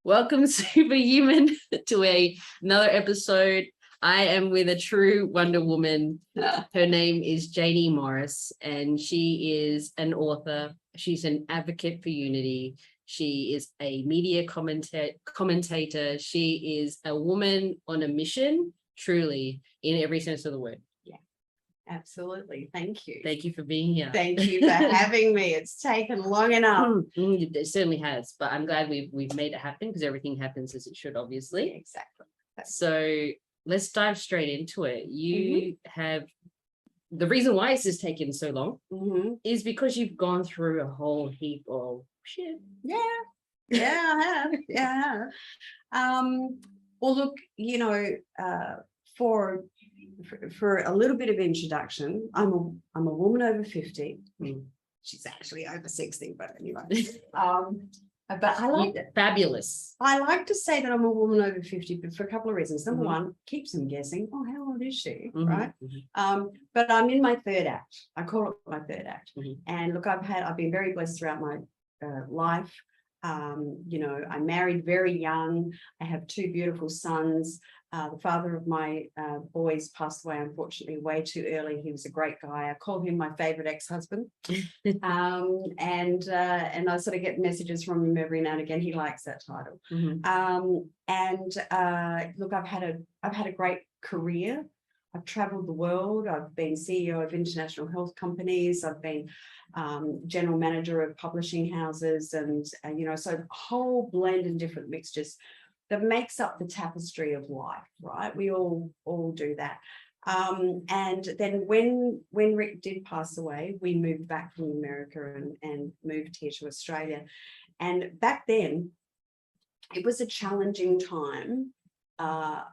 Welcome, superhuman, to another episode. I am with a true Wonder Woman. Her name is Jaynie Morris, and she is an author. She's an advocate for unity. She is a media commentator. She is a woman on a mission, truly, in every sense of the word. Absolutely. Thank you. Thank you for being here. Thank you for having me. It's taken long enough. It certainly has, but I'm glad we've made it happen because everything happens as it should, obviously. Exactly. So let's dive straight into it. You have the reason why this has taken so long is because you've gone through a whole heap of shit. Yeah, I have. Yeah, I have. Well, look, for a little bit of introduction, I'm a woman over 50. She's actually over 60, but anyway. But I like it. Fabulous. I like to say that I'm a woman over 50, but for a couple of reasons. Number one, keeps them guessing. Oh, how old is she? Right. But I'm in my third act. I call it my third act. And look, I've been very blessed throughout my life. I married very young. I have two beautiful sons. The father of my boys passed away, unfortunately, way too early. He was a great guy. I call him my favorite ex-husband. And I sort of get messages from him every now and again. He likes that title. Look, I've had a great career. I've traveled the world. I've been CEO of international health companies. I've been general manager of publishing houses, and so a whole blend and different mixtures that makes up the tapestry of life, right? We all do that. And then when Rick did pass away, we moved back from America and moved here to Australia. And back then, it was a challenging time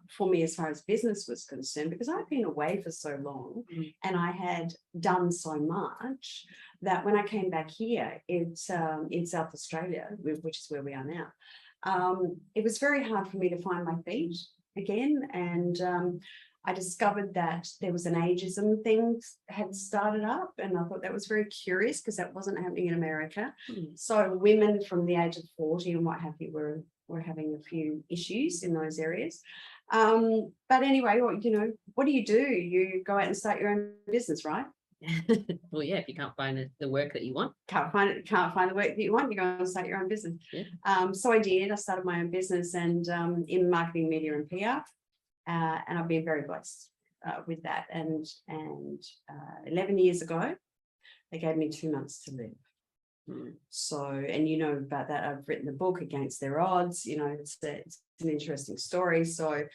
for me as far as business was concerned, because I'd been away for so long and I had done so much that when I came back here, it's in South Australia, which is where we are now, it was very hard for me to find my feet again. And I discovered that there was an ageism thing had started up, and I thought that was very curious because that wasn't happening in America. So women from the age of 40 and what have you were having a few issues in those areas. But anyway, what do? You go out and start your own business, right? Well, yeah, if you can't find the work that you want. Can't find the work that you want, you go and start your own business. So I did. I started my own business and in marketing, media and PR. And I've been very blessed with that. And 11 years ago, they gave me 2 months to live. So, and about that, I've written a book, Against Their Odds. It's an interesting story. So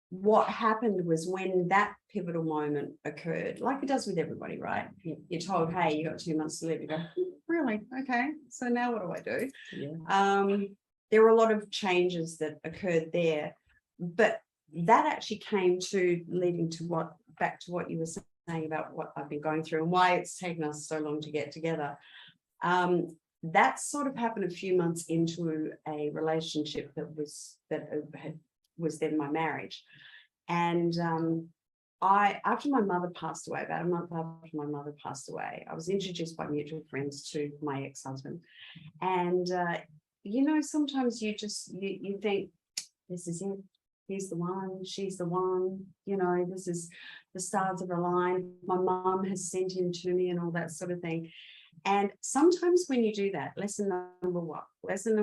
what happened was when that pivotal moment occurred, like it does with everybody, right? You're told, hey, you got 2 months to live. You go, really? Okay. So now what do I do? There were a lot of changes that occurred there, but that actually came to leading to back to what you were saying about what I've been going through and why it's taken us so long to get together. That sort of happened a few months into a relationship that was then my marriage. And after my mother passed away, about a month after my mother passed away, I was introduced by mutual friends to my ex-husband. And sometimes you think, this is it. He's the one, she's the one, this is the stars have aligned. My mom has sent him to me and all that sort of thing. And sometimes when you do that, lesson number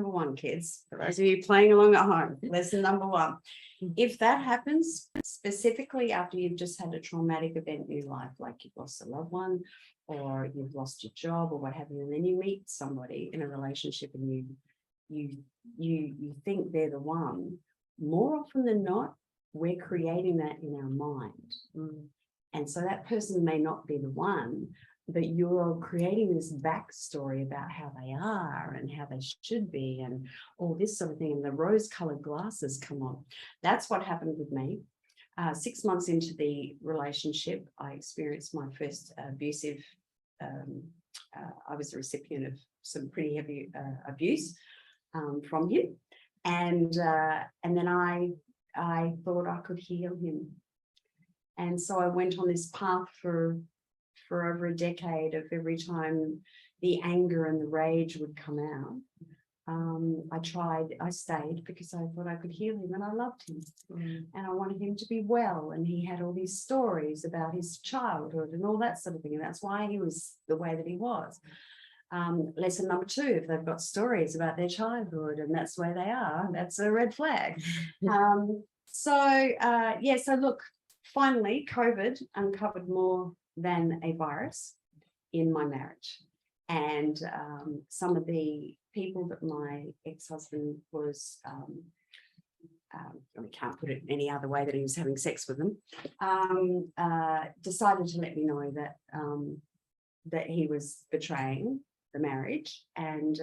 one, kids, for those of you playing along at home, lesson number one, if that happens, specifically after you've just had a traumatic event in your life, like you've lost a loved one or you've lost your job or what have you, and then you meet somebody in a relationship and you think they're the one, more often than not, we're creating that in our mind. And so that person may not be the one, but you're creating this backstory about how they are and how they should be and all this sort of thing. And the rose-colored glasses come on. That's what happened with me. 6 months into the relationship, I experienced my first abusive. I was a recipient of some pretty heavy abuse from him, and then I thought I could heal him, and so I went on this path for over a decade of every time the anger and the rage would come out, I stayed because I thought I could heal him and I loved him. And I wanted him to be well. And he had all these stories about his childhood and all that sort of thing. And that's why he was the way that he was. Lesson number 2, if they've got stories about their childhood and that's where they are, that's a red flag. So look, finally, COVID uncovered more than a virus in my marriage. And some of the people that my ex-husband was, we can't put it any other way, that he was having sex with them, decided to let me know that that he was betraying the marriage, and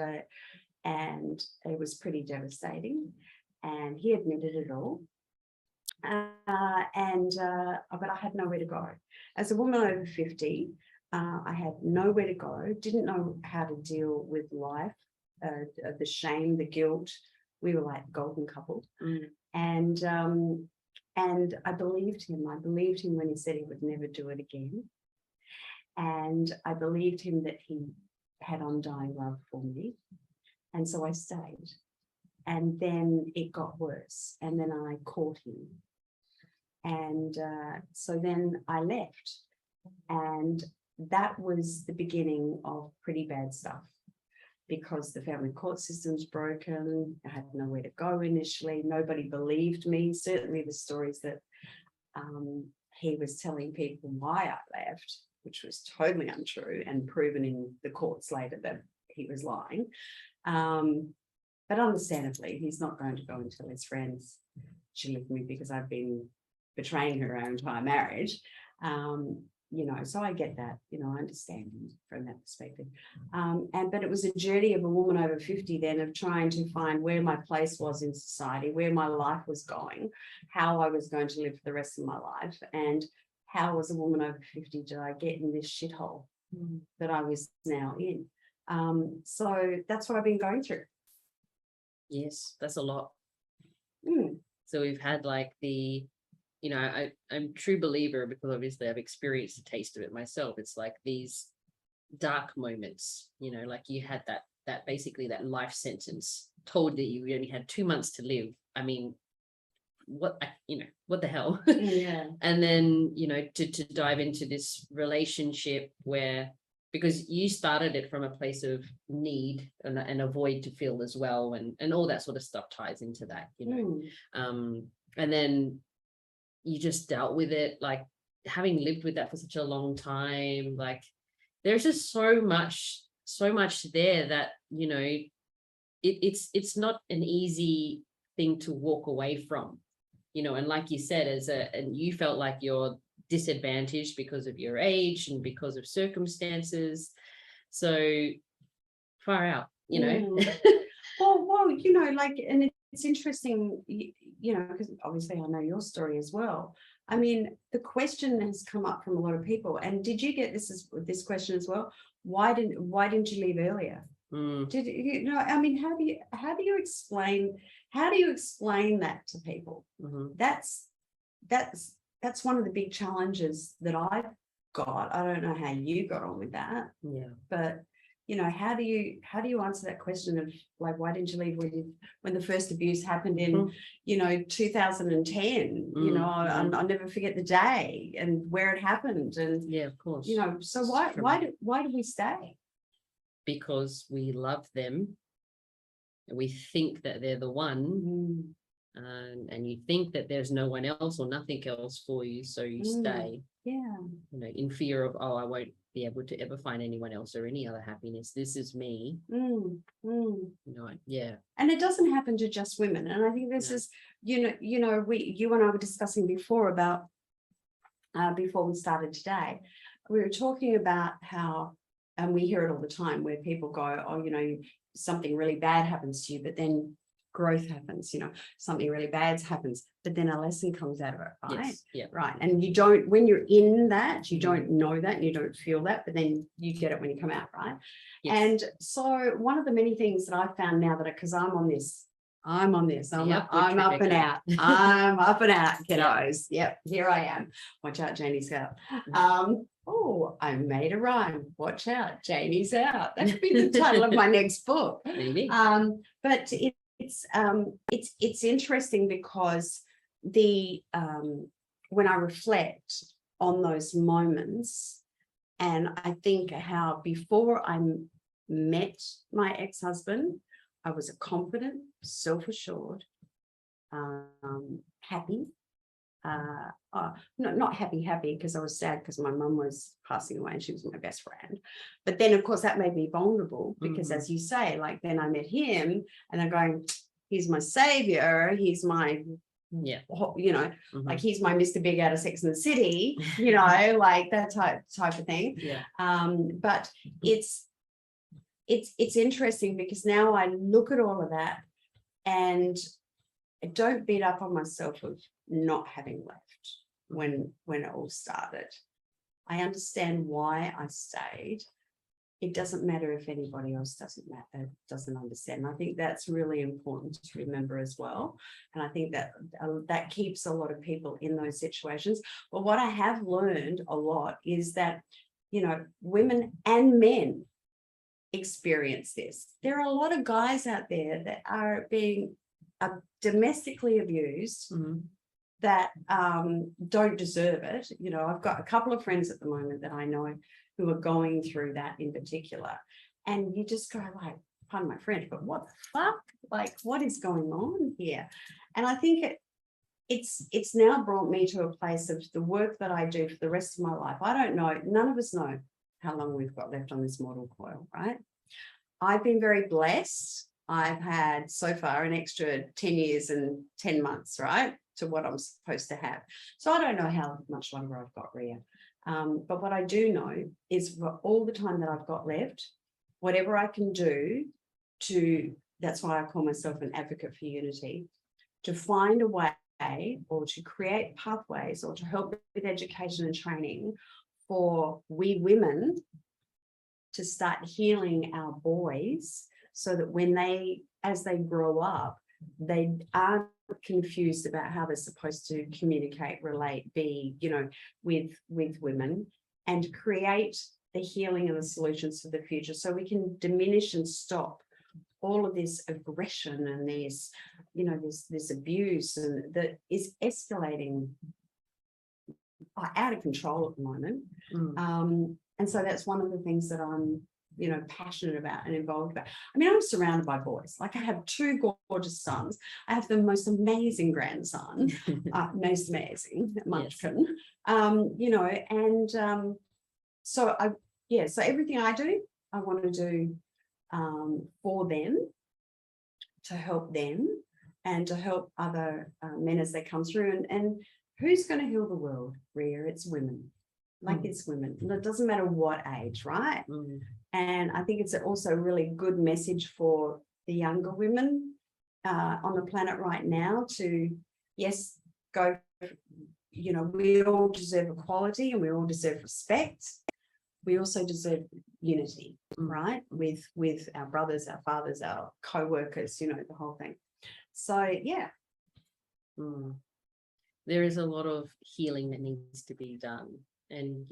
it was pretty devastating. And he admitted it all. But I had nowhere to go. As a woman over 50, I had nowhere to go, didn't know how to deal with life, the shame, the guilt. We were like golden couple. And I believed him. I believed him when he said he would never do it again. And I believed him that he had undying love for me. And so I stayed. And then it got worse. And then I caught him. And so then I left. And that was the beginning of pretty bad stuff, because the family court system's broken. I had nowhere to go initially. Nobody believed me. Certainly the stories that he was telling people why I left, which was totally untrue and proven in the courts later that he was lying. But understandably, he's not going to go and tell his friends she left me because I've been betraying her entire marriage. So I get that, I understand from that perspective. But it was a journey of a woman over 50 then, of trying to find where my place was in society, where my life was going, how I was going to live for the rest of my life, and how, as a woman over 50, did I get in this shithole that I was now in. So that's what I've been going through. Yes, that's a lot. So we've had like I'm a true believer, because obviously I've experienced a taste of it myself. It's like these dark moments, like you had that basically that life sentence told that you only had 2 months to live. I mean, what the hell? Yeah. And then, to dive into this relationship where, because you started it from a place of need and a void to fill as well. And all that sort of stuff ties into that, and then you just dealt with it, like having lived with that for such a long time. Like there's just so much there that, it's not an easy thing to walk away from, and like you said, and you felt like you're disadvantaged because of your age and because of circumstances. So far out, Well, and it's interesting, because obviously I know your story as well. I mean, the question has come up from a lot of people. And did you get this question as well? Why didn't you leave earlier? Did I mean, how do you explain that to people? That's one of the big challenges that I've got. I don't know how you got on with that. Yeah. But how do you answer that question of like, why didn't you leave when the first abuse happened in 2010? I'll never forget the day and where it happened. And yeah, of course. So why do we stay? Because we love them and we think that they're the one. And you think that there's no one else or nothing else for you, so you stay. Yeah. In fear of, I won't be able to ever find anyone else or any other happiness. This is me. Yeah. And it doesn't happen to just women. And I think this is, you and I were discussing before about before we started today. We were talking about how, and we hear it all the time, where people go, something really bad happens to you, but then growth happens, something really bad happens, but then a lesson comes out of it, right? Yes, yeah. Right. And you don't, when you're in that, you don't know that and you don't feel that, but then you get it when you come out, right? Yes. And so one of the many things that I found now that, because I'm on this, I'm up and out. I'm up and out, kiddos. Yep, here I am. Watch out, Jaynie's got. oh, I made a rhyme. Watch out, Jaynie's out. That could be the title of my next book. Maybe. But it's interesting because the when I reflect on those moments, and I think how before I met my ex-husband, I was a confident, self-assured, happy. Not happy because I was sad because my mum was passing away and she was my best friend. But then, of course, that made me vulnerable because, as you say, like then I met him and I'm going, he's my savior. He's my, like he's my Mr. Big out of Sex and the City, like that type of thing. Yeah. But it's interesting because now I look at all of that and I don't beat up on myself of not having left when it all started. I understand why I stayed. It doesn't matter if anybody else doesn't understand. I think that's really important to remember as well. And I think that that keeps a lot of people in those situations. But what I have learned a lot is that, women and men experience this. There are a lot of guys out there that are being domestically abused that don't deserve it. I've got a couple of friends at the moment that I know who are going through that in particular. And you just go like, pardon my French, but what the fuck? Like, what is going on here? And I think it's now brought me to a place of the work that I do for the rest of my life. I don't know, none of us know how long we've got left on this mortal coil, right? I've been very blessed. I've had so far an extra 10 years and 10 months, right, to what I'm supposed to have. So I don't know how much longer I've got, Rhea. But what I do know is for all the time that I've got left, whatever I can do that's why I call myself an advocate for unity, to find a way or to create pathways or to help with education and training for we women to start healing our boys so that as they grow up, they aren't confused about how they're supposed to communicate, relate, be, with women, and create the healing and the solutions for the future so we can diminish and stop all of this aggression and this abuse and that is escalating out of control at the moment. And so that's one of the things that I'm passionate about and involved about. I mean, I'm surrounded by boys. Like I have two gorgeous sons. I have the most amazing grandson, most amazing munchkin. So everything I do, I want to do for them, to help them and to help other men as they come through. And who's going to heal the world, Rhea? It's women. Like it's women. And it doesn't matter what age, right? And I think it's also a really good message for the younger women on the planet right now to, yes, go, we all deserve equality and we all deserve respect. We also deserve unity, right? With our brothers, our fathers, our co-workers, the whole thing. So, yeah. There is a lot of healing that needs to be done. And,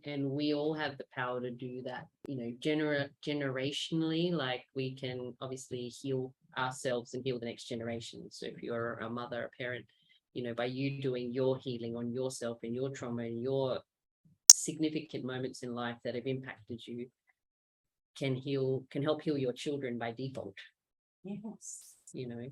and we all have the power to do that, generationally, like we can obviously heal ourselves and heal the next generation. So if you're a mother, a parent, by you doing your healing on yourself and your trauma and your significant moments in life that have impacted you can help heal your children by default. Yes.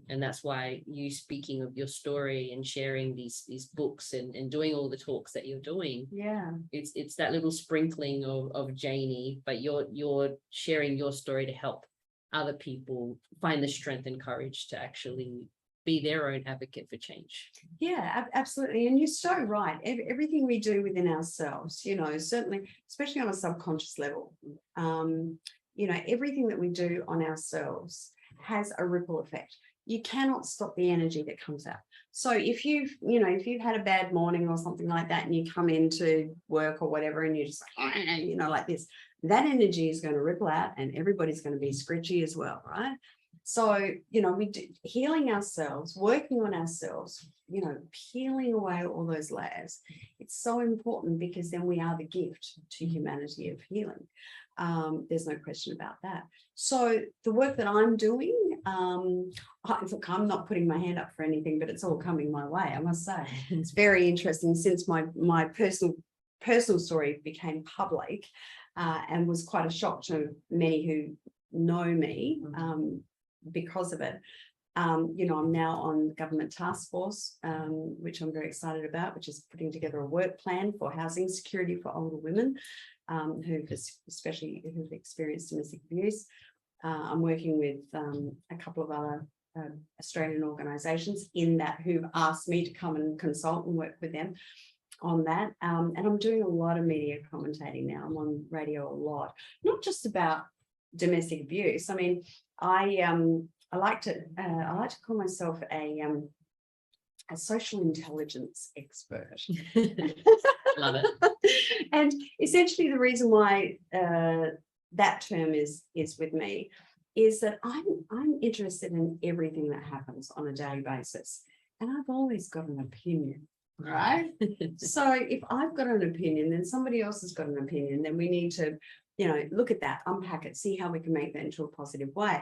And that's why you speaking of your story and sharing these books and doing all the talks that you're doing. Yeah. It's that little sprinkling of Jaynie, but you're sharing your story to help other people find the strength and courage to actually be their own advocate for change. Yeah, absolutely. And you're so right. Everything we do within ourselves, certainly, especially on a subconscious level, everything that we do on ourselves has a ripple effect. You cannot stop the energy that comes out. So if you've had a bad morning or something like that and you come into work or whatever and you're just like this, that energy is going to ripple out and everybody's going to be scritchy as well, right? So, you know, we do healing ourselves, working on ourselves, you know, peeling away all those layers. It's so important because then we are the gift to humanity of healing. There's no question about that. So the work that I'm doing, look, I'm not putting my hand up for anything, but it's all coming my way, I must say. It's very interesting since my personal story became public, and was quite a shock to many who know me because of it. You know, I'm now on government task force, which I'm very excited about, which is putting together a work plan for housing security for older women who've experienced domestic abuse. I'm working with a couple of other Australian organisations in that who've asked me to come and consult and work with them on that. And I'm doing a lot of media commentating now. I'm on radio a lot, not just about domestic abuse. I mean, I like to call myself a social intelligence expert. Love it. And essentially the reason why that term is with me is that I'm interested in everything that happens on a daily basis, and I've always got an opinion, right? So if I've got an opinion, then somebody else has got an opinion, then we need to, you know, look at that, unpack it, see how we can make that into a positive way.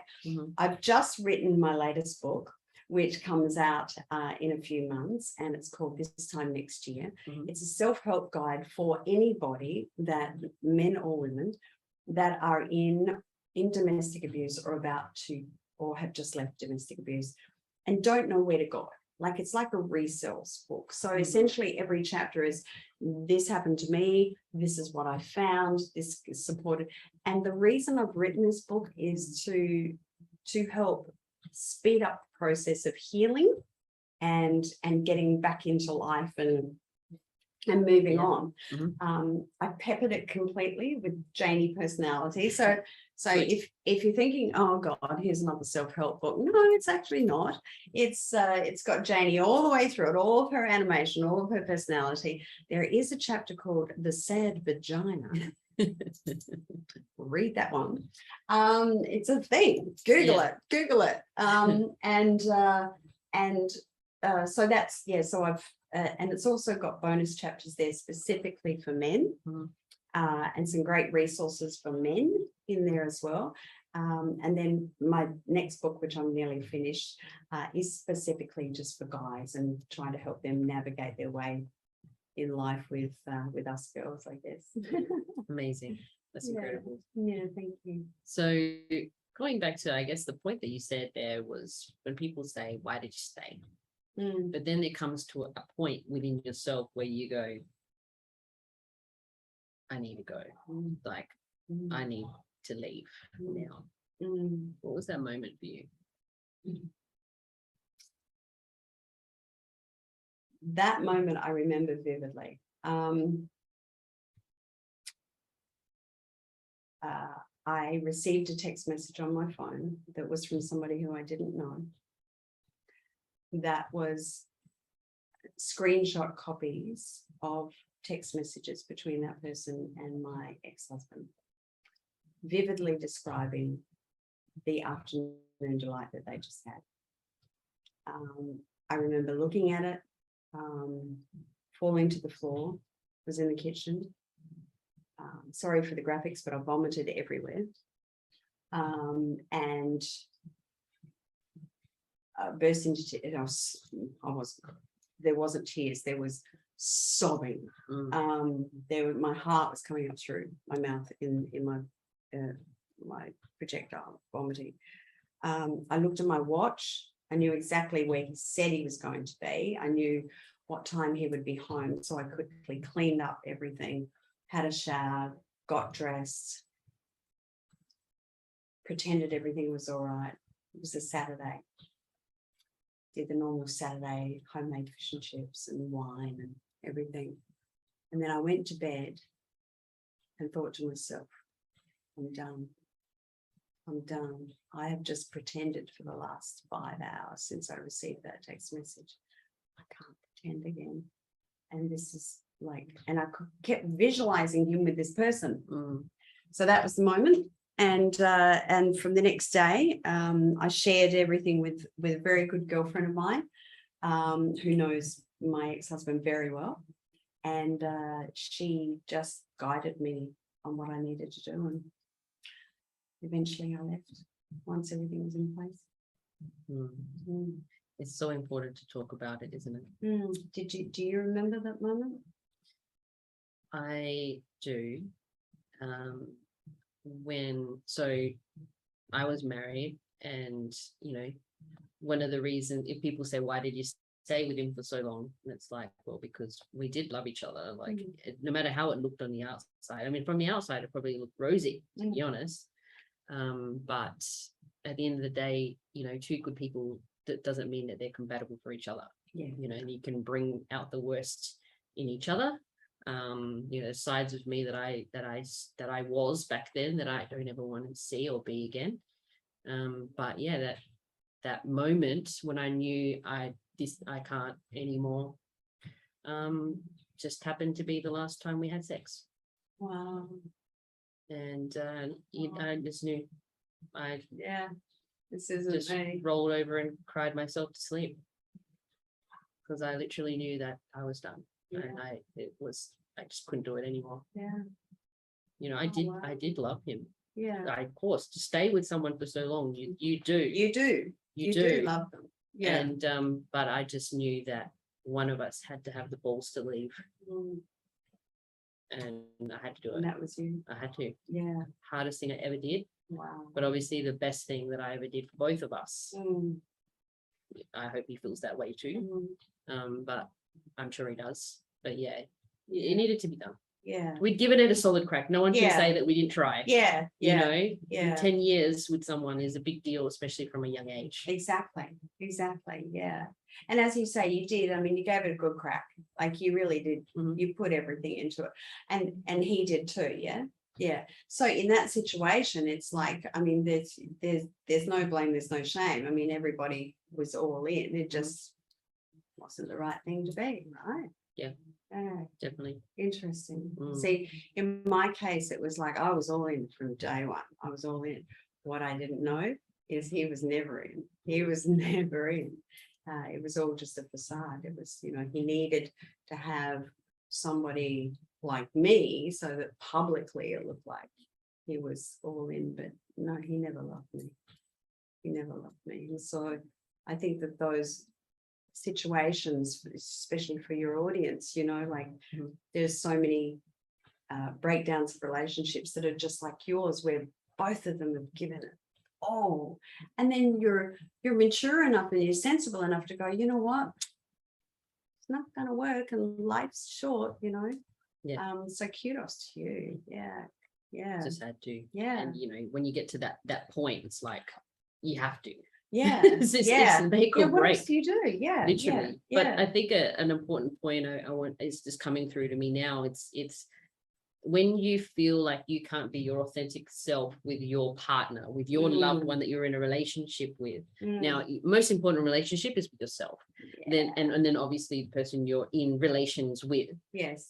I've just written my latest book, which comes out in a few months, and it's called This Time Next Year. It's a self-help guide for anybody, that men or women, that are in domestic abuse or about to, or have just left domestic abuse and don't know where to go. Like, it's like a resells book. So essentially every chapter is, this happened to me, this is what I found, this is supported. And the reason I've written this book is to help speed up the process of healing and getting back into life and moving on. I peppered it completely with Jaynie personality. So if you're thinking, oh God, here's another self-help book, no, it's actually not. It's got Jaynie all the way through it, all of her animation, all of her personality. There is a chapter called The Sad Vagina. Read that one. It's a thing. Google it. So that's, so I've and it's also got bonus chapters there specifically for men, and some great resources for men in there as well. And then my next book, which I'm nearly finished, is specifically just for guys and trying to help them navigate their way in life with us girls, I guess. Amazing. That's incredible. Yeah, thank you. So going back to, I guess, the point that you said there was when people say, why did you stay? But then it comes to a point within yourself where you go, I need to go. Like, I need to leave now. What was that moment for you? That moment I remember vividly. I received a text message on my phone that was from somebody who I didn't know. That was screenshot copies of text messages between that person and my ex-husband, vividly describing the afternoon delight that they just had. I remember looking at it, falling to the floor, was in the kitchen. Sorry for the graphics, but I vomited everywhere. And burst into tears. There wasn't tears, there was sobbing. My heart was coming up through my mouth in my projectile vomiting. I looked at my watch. I knew exactly where he said he was going to be. I knew what time he would be home, so I quickly cleaned up everything, had a shower, got dressed, pretended everything was all right. It was a Saturday. Did the normal Saturday homemade fish and chips and wine and everything. And then I went to bed and thought to myself, I'm done. I'm done. I have just pretended for the last 5 hours since I received that text message. I can't pretend again. And this is like, and I kept visualizing him with this person. So that was the moment. And from the next day, I shared everything with a very good girlfriend of mine, who knows my ex-husband very well. And she just guided me on what I needed to do. And eventually I left once everything was in place. It's so important to talk about it, isn't it? Do you remember that moment? I do. So I was married, and one of the reasons, if people say, why did you stay with him for so long? And it's like, well, because we did love each other. Like, no matter how it looked on the outside. I mean, from the outside, it probably looked rosy, to be honest. But at the end of the day, two good people, that doesn't mean that they're compatible for each other. And you can bring out the worst in each other. Sides of me that I was back then that I don't ever want to see or be again. But yeah, that moment when I knew I can't anymore, just happened to be the last time we had sex. Wow. And I just knew this isn't just rolled over and cried myself to sleep, because I literally knew that I was done. And I just couldn't do it anymore. I did love him. Of course, to stay with someone for so long, you do love them. And but I just knew that one of us had to have the balls to leave. And I had to do it. And that was you. I had to. Hardest thing I ever did. Wow. But obviously the best thing that I ever did for both of us. I hope he feels that way too. But I'm sure he does. But it needed to be done. We'd given it a solid crack. No one can say that we didn't try. 10 years with someone is a big deal, especially from a young age. Exactly. And as you say, you did. I mean, you gave it a good crack. Like, you really did. You put everything into it, and he did too. So in that situation, it's like, I mean, there's no blame, there's no shame. I mean, everybody was all in. It just wasn't the right thing to be, right? Definitely. Interesting. See, in my case, it was like I was all in from day one. I was all in. What I didn't know is he was never in. It was all just a facade. It was, he needed to have somebody like me so that publicly it looked like he was all in. But no, he never loved me. And so I think that those situations, especially for your audience, there's so many breakdowns of relationships that are just like yours, where both of them have given it all, and then you're mature enough and you're sensible enough to go, you know what, it's not going to work and life's short. So kudos to you. Just had to. And when you get to that point, it's like you have to. It's make or what break. else do you do? Literally. But I think an important point I want is just coming through to me now. It's when you feel like you can't be your authentic self with your partner, with your loved one that you're in a relationship with. Now, most important relationship is with yourself. Then and then obviously the person you're in relations with.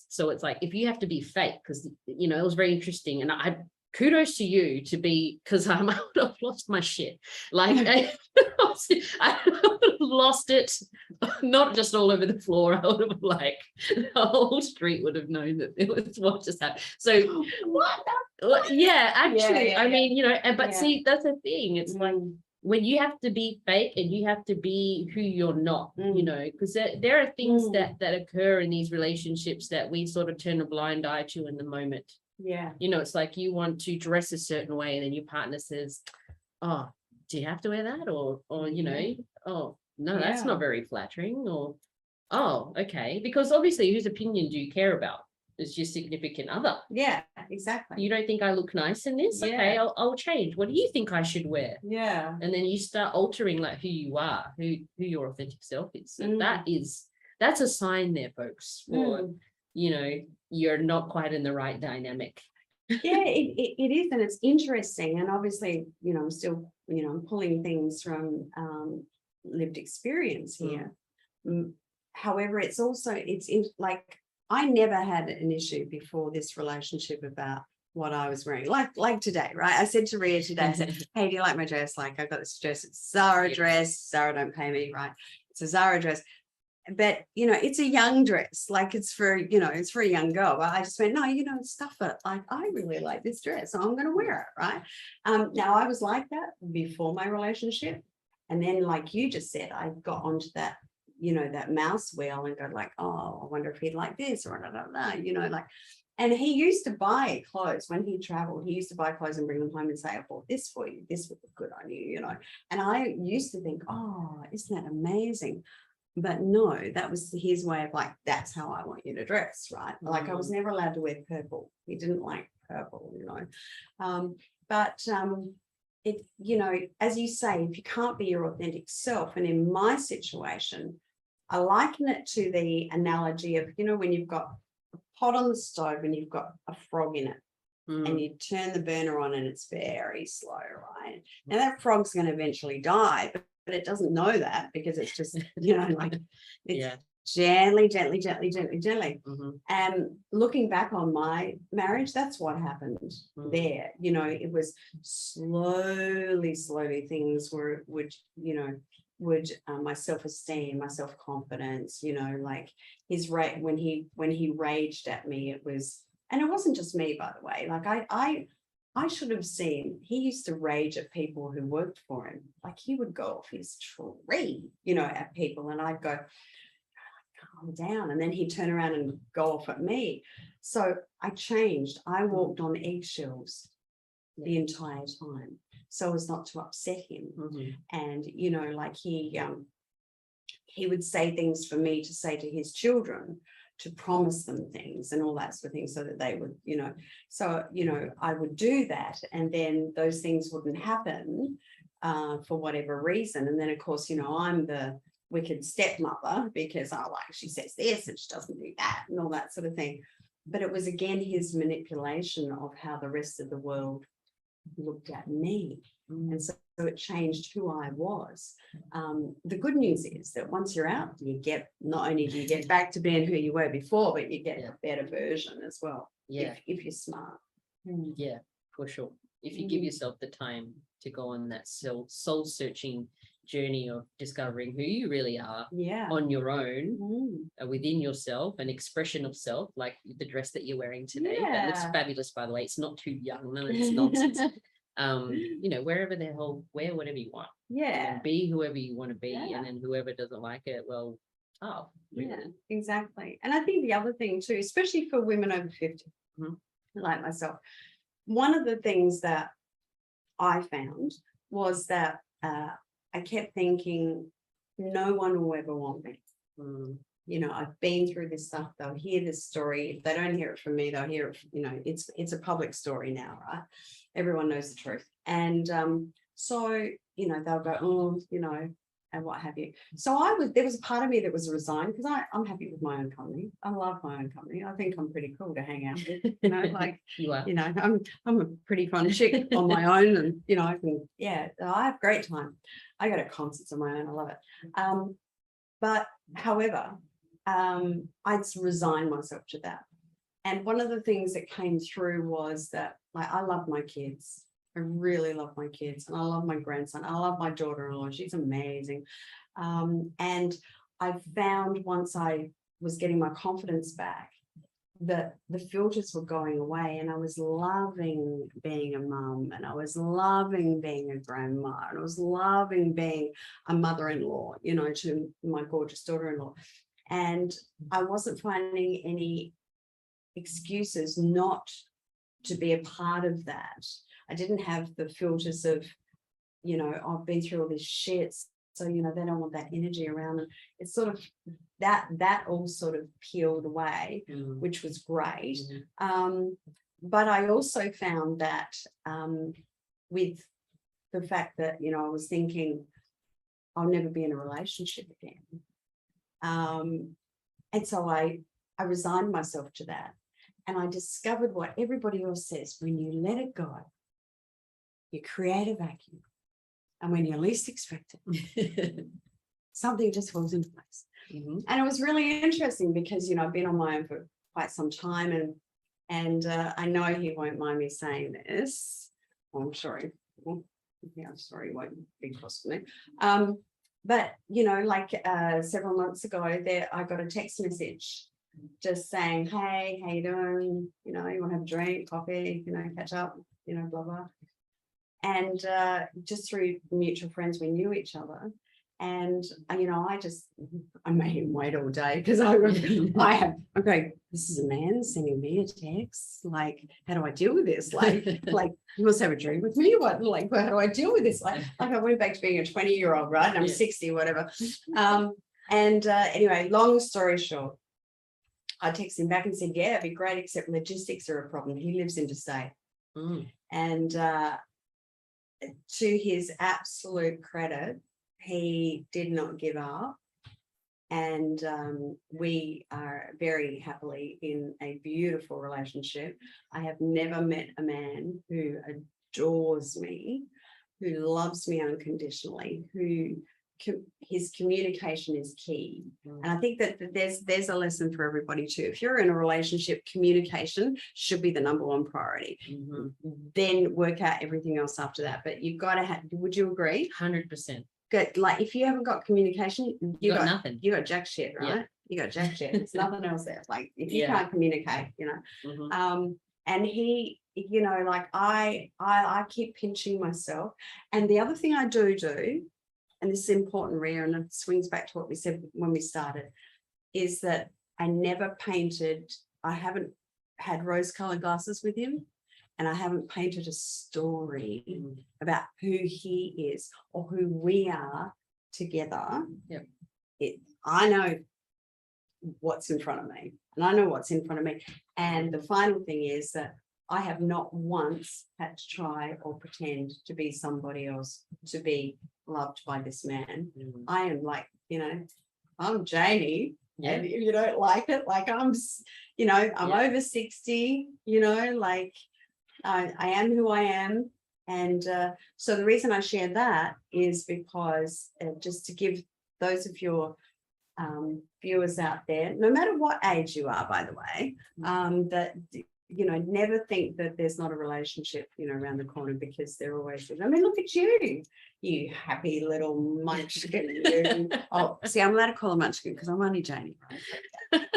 So it's like, if you have to be fake, because it was very interesting, and I kudos to you to be, because I would have lost my shit. Like I would have lost it, not just all over the floor. I would have, like, the whole street would have known that it was what just happened. So I mean, but see, that's the thing. It's like when you have to be fake and you have to be who you're not, because there are things that occur in these relationships that we sort of turn a blind eye to in the moment. It's like you want to dress a certain way and then your partner says, oh, do you have to wear that? Or oh, no, that's not very flattering. Or, oh, okay. Because obviously, whose opinion do you care about? Is your significant other. Exactly. You don't think I look nice in this? Okay, I'll change. What do you think I should wear? And then you start altering like who you are, who your authentic self is. And that's a sign there, folks, for you're not quite in the right dynamic. It is, and it's interesting. And obviously, I'm still, I'm pulling things from lived experience here. However, it's also, like, I never had an issue before this relationship about what I was wearing. Like today, right? I said to Rhea today, I said, hey, do you like my dress? Like, I've got this dress, it's Zara dress. Zara don't pay me, right? It's a Zara dress. But, it's a young dress, like it's for, it's for a young girl. But I just went, no, stuff it. Like, I really like this dress, so I'm going to wear it, right? Now, I was like that before my relationship. And then, like you just said, I got onto that, that mouse wheel and go like, oh, I wonder if he'd like this or like, and he used to buy clothes when he traveled. He used to buy clothes and bring them home and say, I bought this for you. This would look good on you, And I used to think, oh, isn't that amazing? But no, that was his way of like, that's how I want you to dress, right? Like I was never allowed to wear purple. He didn't like purple, But it, as you say, if you can't be your authentic self, and in my situation, I liken it to the analogy of, when you've got a pot on the stove and you've got a frog in it. And you turn the burner on and it's very slow, right? Now that frog's going to eventually die, but it doesn't know that because it's just, like it's gently. And looking back on my marriage, that's what happened there. It was slowly things would my self-esteem, my self-confidence, like his rate when he raged at me, it was. And it wasn't just me, by the way. Like I should have seen, he used to rage at people who worked for him. Like he would go off his tree, at people. And I'd go, calm down. And then he'd turn around and go off at me. So I changed. I walked on eggshells the entire time so as not to upset him. And, like he would say things for me to say to his children, to promise them things and all that sort of thing so that they would, I would do that. And then those things wouldn't happen for whatever reason. And then, of course, I'm the wicked stepmother because she says this and she doesn't do that and all that sort of thing. But it was, again, his manipulation of how the rest of the world looked at me. And so it changed who I was. The good news is that once you're out, you get, not only do you get back to being who you were before, but you get a better version as well. If you're smart. Yeah, for sure. If you give yourself the time to go on that soul searching journey of discovering who you really are on your own, within yourself, an expression of self, like the dress that you're wearing today. That looks fabulous, by the way. It's not too young, none of this nonsense. Wherever the hell, wear whatever you want. And be whoever you want to be. And then whoever doesn't like it, well, really. Exactly. And I think the other thing too, especially for women over 50, like myself, one of the things that I found was that I kept thinking, no one will ever want me. I've been through this stuff. They'll hear this story. If they don't hear it from me, they'll hear it. It's a public story now, right? Everyone knows the truth. And so, they'll go, oh, and what have you. So there was a part of me that was resigned because I'm happy with my own company. I love my own company. I think I'm pretty cool to hang out with, like, you are. I'm a pretty fun chick on my own, and, I have a great time. I go to concerts on my own. I love it. But however, I'd resigned myself to that. And one of the things that came through was that, like, I love my kids. I really love my kids, and I love my grandson. I love my daughter-in-law. She's amazing. And I found once I was getting my confidence back that the filters were going away, and I was loving being a mum, and I was loving being a grandma, and I was loving being a mother-in-law, to my gorgeous daughter-in-law. And I wasn't finding any excuses not to be a part of that. I didn't have the filters of, I've been through all this shit, so, they don't want that energy around. And it's sort of that all sort of peeled away, which was great. But I also found that with the fact that, I was thinking I'll never be in a relationship again. And so I resigned myself to that. And I discovered what everybody else says: when you let it go, you create a vacuum. And when you least expect it, something just falls into place. And it was really interesting because, I've been on my own for quite some time. And And I know he won't mind me saying this. Oh, I'm sorry. Oh, yeah, I'm sorry, he won't be cross with me. But you know, like several months ago, there I got a text message just saying, "Hey, how you doing? You know, you want to have a drink, coffee? You know, catch up? You know, blah blah." And just through mutual friends, we knew each other. And you know, I made him wait all day because okay, this is a man sending me a text. Like, how do I deal with this? Like you must have a drink with me. What? Like, how do I deal with this? Like I went back to being a 20-year-old, right? And I'm 60, whatever. Anyway, long story short, I texted him back and said, "Yeah, it'd be great, except logistics are a problem. He lives interstate." And to his absolute credit, he did not give up. And we are very happily in a beautiful relationship. I have never met a man who adores me, who loves me unconditionally, his communication is key. And I think that there's a lesson for everybody too. If you're in a relationship, communication should be the #1 priority. Then work out everything else after that. But you've got to have, would you agree? 100%. Good. Like if you haven't got communication, you got nothing. You got jack shit, right? Yeah. You got jack shit. There's nothing else there. Like if you can't communicate, you know. And he, you know, like I keep pinching myself. And the other thing I do, and this is important, Rhea, and it swings back to what we said when we started, is that I never painted, I haven't had rose-colored glasses with him, and I haven't painted a story about who he is or who we are together. I know what's in front of me, and I know what's in front of me. And the final thing is that I have not once had to try or pretend to be somebody else to be loved by this man. I am like, you know, I'm Jaynie. And if you don't like it, like I'm, you know, I'm over 60, you know, like I am who I am. And so the reason I share that is because just to give those of your viewers out there, no matter what age you are, by the way, that, you know, never think that there's not a relationship, you know, around the corner, because there always is. I mean, look at you happy little munchkin. Oh, see, I'm allowed to call her munchkin because I'm only Jaynie, right?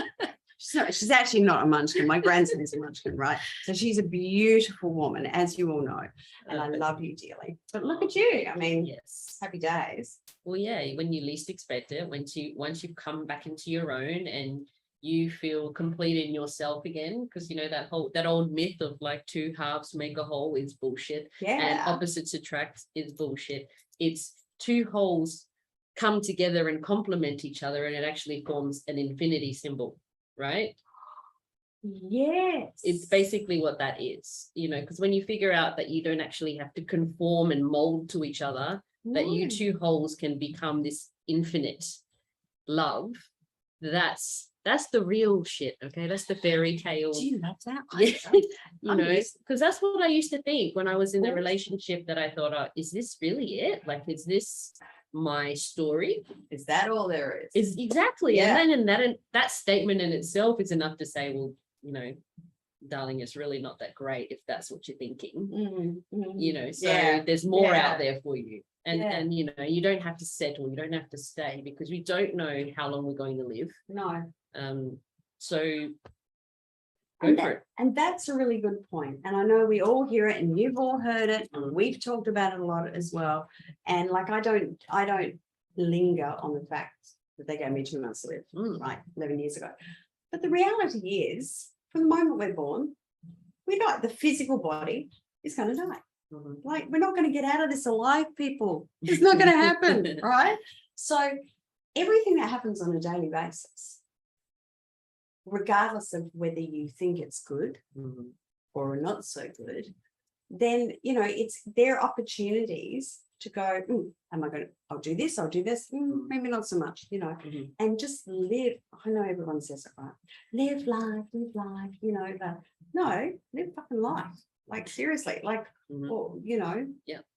She's actually not a munchkin. My grandson is a munchkin, right? So she's a beautiful woman, as you all know, and I love you dearly. But look at you. I mean, happy days. Well, yeah, when you least expect it, once you come back into your own and you feel complete in yourself again, because you know that old myth of like two halves make a whole is bullshit, and opposites attract is bullshit. It's two wholes come together and complement each other, and it actually forms an infinity symbol, right? Yes, it's basically what that is, you know, because when you figure out that you don't actually have to conform and mold to each other, that you two wholes can become this infinite love, that's the real shit. Okay, that's the fairy tale. Do you love that? Yeah. You know, because that's what I used to think when I was in the relationship, that I thought, oh, is this really it? Like, is this my story? Is that all there is? Is exactly. And then that statement in itself is enough to say, well, you know, darling, it's really not that great if that's what you're thinking. You know, so there's more out there for you. And you know, you don't have to settle, you don't have to stay, because we don't know how long we're going to live. No. So go for it. And that's a really good point. And I know we all hear it, and you've all heard it, and we've talked about it a lot as well. And like I don't linger on the fact that they gave me 2 months to live, right, 11 years ago. But the reality is, from the moment we're born, we know the physical body is going to die. Like, we're not going to get out of this alive, people. It's not going to happen, right? So everything that happens on a daily basis, regardless of whether you think it's good or not so good, then, you know, it's their opportunities to go, I'll do this, maybe not so much, you know, and just live. I know everyone says it, right? Live life, you know, but no, live fucking life. Like, seriously, like, or, you know,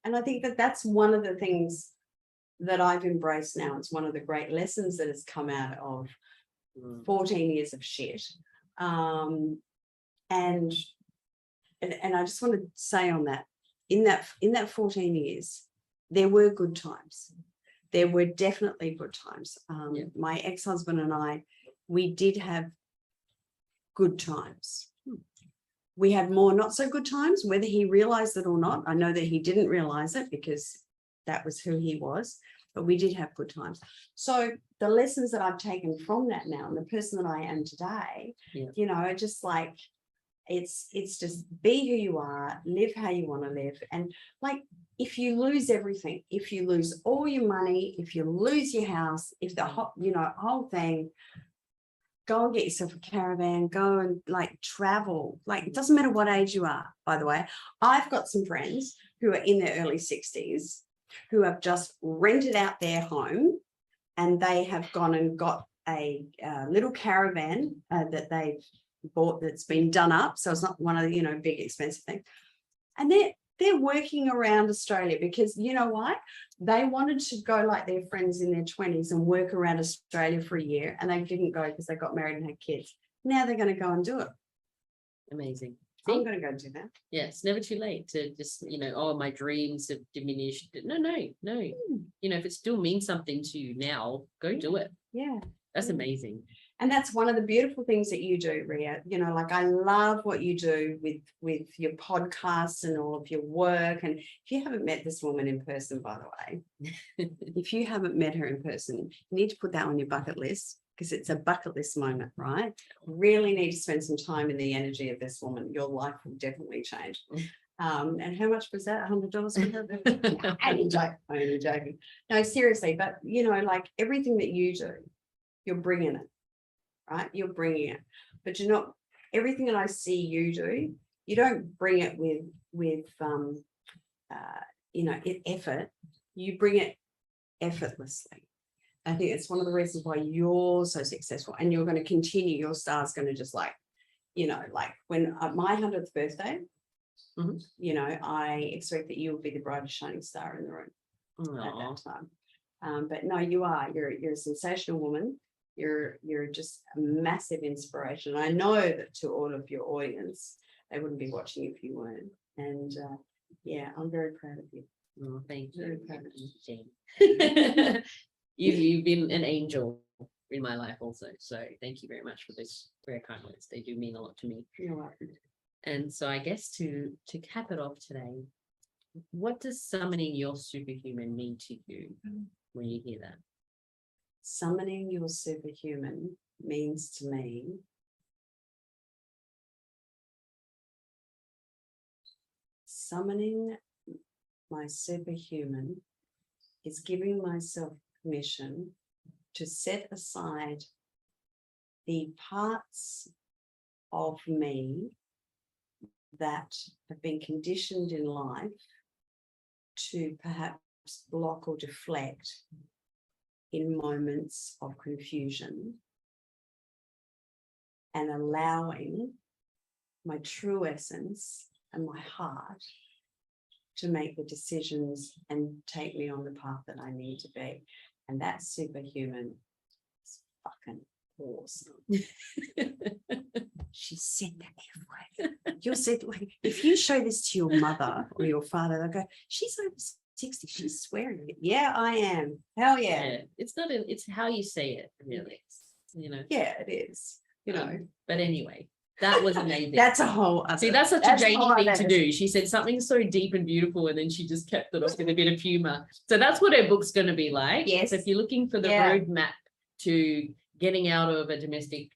and I think that that's one of the things that I've embraced now. It's one of the great lessons that has come out of 14 years of shit. And And I just want to say on that, in that 14 years, there were good times. There were definitely good times. My ex-husband and I, we did have good times. We had more not so good times, whether he realized it or not. I know that he didn't realize it because that was who he was, but we did have good times. So the lessons that I've taken from that now and the person that I am today, you know, just like, it's just be who you are, live how you want to live. And like, if you lose everything, if you lose all your money, if you lose your house, if the whole thing, go and get yourself a caravan, go and like travel. Like, it doesn't matter what age you are, by the way. I've got some friends who are in their early 60s who have just rented out their home, and they have gone and got a little caravan that they've bought that's been done up. So it's not one of the, big expensive things. And they're working around Australia because, you know why? They wanted to go like their friends in their 20s and work around Australia for a year, and they didn't go because they got married and had kids. Now they're going to go and do it. Amazing. I'm going to go do that. Yeah, it's never too late to just, oh, my dreams have diminished. No. If it still means something to you now, go do it. Yeah. That's amazing. And that's one of the beautiful things that you do, Ria. Like, I love what you do with your podcasts and all of your work. And if you haven't met this woman in person, by the way, if you haven't met her in person, you need to put that on your bucket list, because it's a bucket list moment, right? Really need to spend some time in the energy of this woman. Your life will definitely change. And how much was that? $100 for her? Only joking. No, seriously. But, like, everything that you do, you're bringing it. Right, you're bringing it, but you're not. Everything that I see you do, you don't bring it with effort. You bring it effortlessly. I think it's one of the reasons why you're so successful, and you're going to continue. Your star's going to just like when my 100th birthday, I expect that you will be the brightest shining star in the room at that time. But no, you are. You're a sensational woman. You're just a massive inspiration. I know that to all of your audience, they wouldn't be watching if you weren't. And I'm very proud of you. Oh, thank you. Very proud of you, Jane. You've been an angel in my life also. So thank you very much for this very kind words. They do mean a lot to me. You're welcome. And so I guess to cap it off today, what does summoning your superhuman mean to you when you hear that? Summoning your superhuman means to me summoning my superhuman is giving myself permission to set aside the parts of me that have been conditioned in life to perhaps block or deflect in moments of confusion, and allowing my true essence and my heart to make the decisions and take me on the path that I need to be. And that superhuman is fucking awesome. She said that F word. You said, like, if you show this to your mother or your father, they'll go, she's over 60, she's swearing it. Yeah, I am. Hell yeah. It's not it's how you say it, really. Yeah, it is. But anyway, that was amazing. That's a whole other. See, that's such a Jaynie thing to do. She said something so deep and beautiful, and then she just kept it off with a bit of humor. So that's what her book's going to be like. Yes. So if you're looking for the roadmap to getting out of a domestic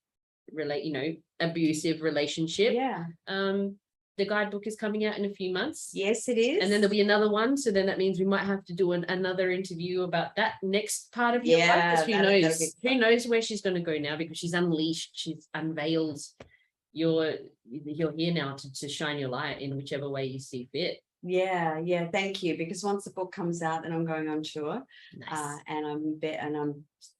abusive relationship, the guidebook is coming out in a few months. Yes, it is. And then there'll be another one. So then that means we might have to do another interview about that next part of your life. Who knows where she's going to go now, because she's unleashed, she's unveiled. You're here now to shine your light in whichever way you see fit. Yeah, thank you. Because once the book comes out, then I'm going on tour. Nice. And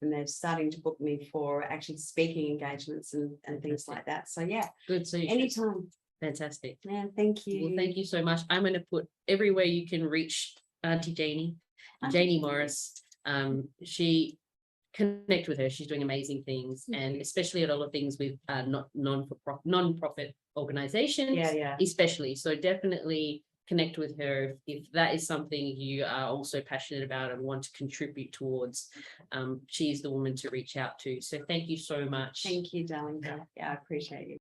they're starting to book me for actually speaking engagements and things like that. So yeah, good. So anytime. Fantastic. Yeah, thank you. Well, thank you so much. I'm going to put everywhere you can reach Auntie Jaynie, Jaynie Morris. She connect with her. She's doing amazing things, and especially at all of things with non-profit organizations, Yeah. especially. So definitely connect with her if that is something you are also passionate about and want to contribute towards. She is the woman to reach out to. So thank you so much. Thank you, darling. Yeah, I appreciate you.